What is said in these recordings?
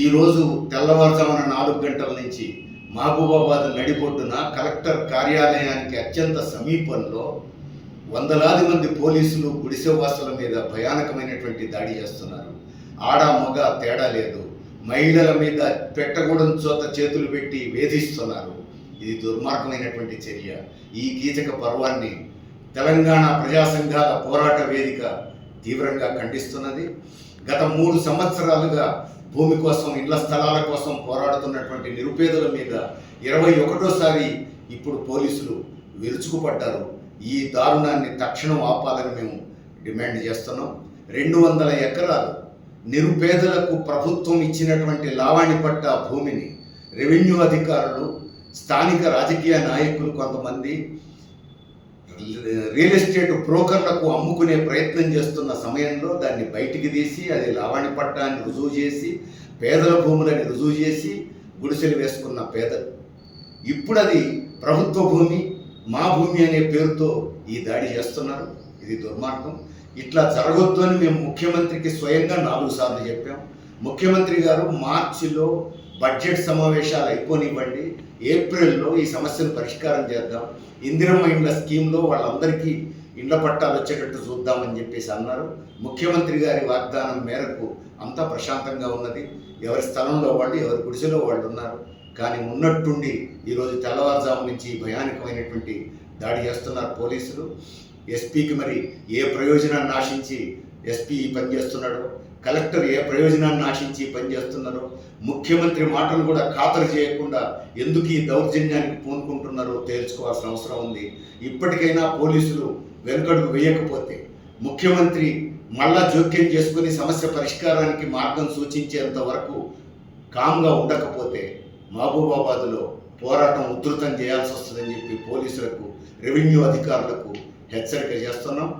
ఈరోజు తెల్లవారుజామున 4 గంటల నుంచి మహబూబాబాద్ నడిబొడ్డున కలెక్టర్ కార్యాలయానికి అత్యంత సమీపంలో వందలాది మంది పోలీసులు గుడిసెవాసుల మీద భయానకమైనటువంటి దాడి చేస్తున్నారు. ఆడ మగ తేడా లేదు. మహిళల మీద పెట్టకూడని చోట చేతులు పెట్టి వేధిస్తున్నారు. ఇది దుర్మార్గమైనటువంటి చర్య. ఈ కీచక పర్వాన్ని తెలంగాణ ప్రజా సంఘాల పోరాట వేదిక తీవ్రంగా ఖండిస్తున్నది. గత 3 సంవత్సరాలుగా భూమి కోసం, ఇళ్ల స్థలాల కోసం పోరాడుతున్నటువంటి నిరుపేదల మీద 21వ ఇప్పుడు పోలీసులు విరుచుకుపడ్డారు. ఈ దారుణాన్ని తక్షణం ఆపాలని మేము డిమాండ్ చేస్తున్నాం. 200 ఎకరాలు నిరుపేదలకు ప్రభుత్వం ఇచ్చినటువంటి లావాణిపట్ట భూమిని రెవెన్యూ అధికారులు, స్థానిక రాజకీయ నాయకులు కొంతమంది రియల్ ఎస్టేట్ బ్రోకర్లకు అమ్ముకునే ప్రయత్నం చేస్తున్న సమయంలో దాన్ని బయటికి తీసి అది లావాణి పట్టాన్ని రుజువు చేసి, పేదల భూములని రుజువు చేసి గుడిసెలు వేసుకున్న పేదలు ఇప్పుడు అది ప్రభుత్వ భూమి, మా భూమి అనే పేరుతో ఈ దాడి చేస్తున్నారు. ఇది దుర్మార్గం. ఇట్లా జరగొద్దు అని మేము ముఖ్యమంత్రికి స్వయంగా 4 సార్లు చెప్పాం. ముఖ్యమంత్రి గారు మార్చిలో బడ్జెట్ సమావేశాలు అయిపోనివ్వండి, ఏప్రిల్లో ఈ సమస్యను పరిష్కారం చేద్దాం, ఇందిరమ్మ ఇండ్ల స్కీమ్లో వాళ్ళందరికీ ఇండ్ల పట్టాలు వచ్చేటట్టు చూద్దామని చెప్పేసి అన్నారు. ముఖ్యమంత్రి గారి వాగ్దానం మేరకు అంతా ప్రశాంతంగా ఉన్నది. ఎవరి స్థలంలో వాళ్ళు, ఎవరి గుడిసెలో వాళ్ళు ఉన్నారు. కానీ ఉన్నట్టుండి ఈరోజు తెల్లవారుజాము నుంచి భయానకమైనటువంటి దాడి చేస్తున్నారు పోలీసులు. ఎస్పీకి మరి ఏ ప్రయోజనాన్ని ఆశించి ఎస్పీ పనిచేస్తున్నాడో, కలెక్టర్ ఏ ప్రయోజనాన్ని ఆశించి పనిచేస్తున్నారో, ముఖ్యమంత్రి మాటలు కూడా ఖాతరు చేయకుండా ఎందుకు ఈ దౌర్జన్యానికి పూనుకుంటున్నారో తేల్చుకోవాల్సిన అవసరం ఉంది. ఇప్పటికైనా పోలీసులు వెనుకడుగు వేయకపోతే, ముఖ్యమంత్రి మళ్ళా జోక్యం చేసుకుని సమస్య పరిష్కారానికి మార్గం సూచించేంత వరకు కామ్గా ఉండకపోతే మహబూబాబాద్లో పోరాటం ఉధృతం చేయాల్సి వస్తుందని చెప్పి పోలీసులకు, రెవెన్యూ అధికారులకు హెచ్చరిక చేస్తున్నాం.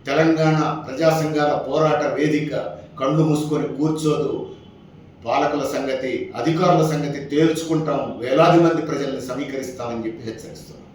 తెలంగాణ ప్రజా సంఘాల పోరాట వేదిక కళ్ళు మూసుకొని కూర్చోదు. పాలకుల సంగతి, అధికారుల సంగతి తేల్చుకుంటాం, వేలాది మంది ప్రజల్ని సమీకరిస్తామని చెప్పి హెచ్చరిస్తున్నాం.